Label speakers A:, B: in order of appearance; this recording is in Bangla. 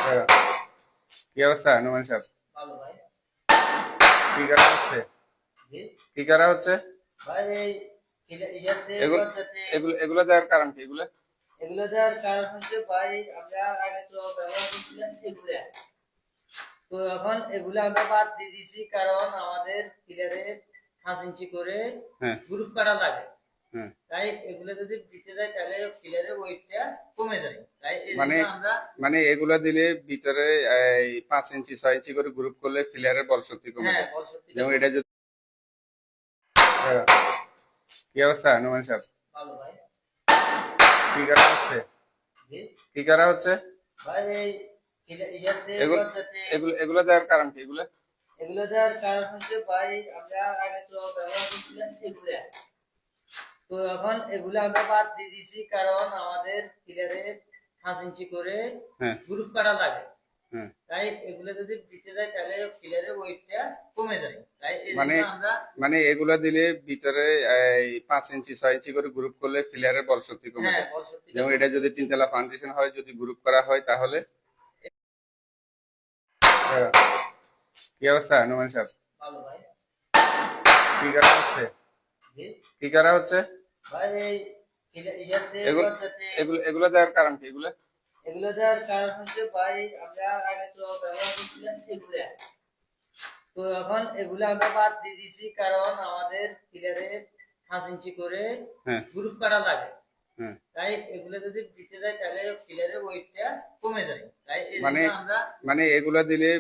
A: হ্যাঁ, কি অবস্থা নুমান সাহেব?
B: ভালো ভাই।
A: কি করা হচ্ছে?
B: জি
A: কি করা হচ্ছে?
B: ভাই, এই ইয়াতে
A: এগুলো
B: যাতে
A: এগুলো এগুলো দেওয়ার কারণ কি? এগুলো
B: এগুলো দেওয়ার কারণ হচ্ছে ভাই, আমরা আগে তো ব্যবহার করছিলাম এগুলা। তো এখন এগুলা আমরা বাদ দিয়ে দিয়েছি, কারণ আমাদের পিলারে 5 ইঞ্চি করে
A: হ্যাঁ
B: গ্রুপ কাটা লাগে।
A: হ্যাঁ
B: তাই এগুলো যদি দিতে যায় তাহলে পিলারের ওয়েটটা কমে যায়। তাই এই
A: মানে
B: জন্য আমরা
A: মানে এগুলো দিলে ভিতরে এই 5 ইঞ্চি 6 ইঞ্চি করে গ্রুপ করলে ফিলারের বল শক্তি কমে
B: হ্যাঁ
A: যায়।
B: বল শক্তিটা
A: যেমন
B: কমে
A: এটা
B: যায়।
A: যদি হ্যাঁ, কি অবস্থা নুমান সাহেব?
B: ভালো ভাই।
A: কি করা হচ্ছে?
B: জি
A: কি করা হচ্ছে?
B: ভাই, এই ইয়াতে
A: এগুলো
B: যাতে
A: এগুলো দেওয়ার কারণ কি? এগুলো
B: এগুলো দেওয়ার কারণ হচ্ছে ভাই, আমরা আগে তো ব্যবহার করছিলাম এগুলা। তো এখন এগুলো আমরা বাদ দিয়ে দিয়েছি, কারণ আমাদের পিলারে 5 ইঞ্চি করে
A: হ্যাঁ
B: গ্রুপ কাটা লাগে।
A: হ্যাঁ
B: তাই এগুলো যদি দিতে যায় তাহলে পিলারের ওয়েটটা কমে যায়। তাই এই
A: মানে
B: জন্য আমরা
A: মানে এগুলো দিলে ভিতরে এই 5 ইঞ্চি 6 ইঞ্চি করে গ্রুপ করলে ফিলারের বল শক্তি কমে
B: হ্যাঁ
A: যায়।
B: বল শক্তিটা
A: যেমন
B: কমে
A: এটা
B: যায়।
A: যদি 3 তলা ফাউন্ডেশন হয়, যদি গ্রুপ করা হয় তাহলে হ্যাঁ, কি অবস্থা নুমান সাহেব?
B: ভালো ভাই।
A: কি করা হচ্ছে?
B: জি
A: কি করা হচ্ছে?
B: ভাই, এই ইয়াতে
A: এগুলো
B: যাতে
A: এগুলো দেওয়ার কারণ কি? এগুলো
B: এগুলো দেওয়ার কারণ হচ্ছে ভাই, আমরা আগে তো ব্যবহার করছিলাম এগুলা। তো এখন এগুলো আমরা বাদ দিয়ে দিয়েছি, কারণ আমাদের পিলারে 5 ইঞ্চি করে
A: হ্যাঁ
B: গ্রুপ কাটা লাগে।
A: হ্যাঁ
B: তাই এগুলো যদি দিতে যায় তাহলে পিলারের ওয়েটটা কমে যায়। তাই এই
A: মানে
B: জন্য আমরা
A: মানে এগুলো দিলে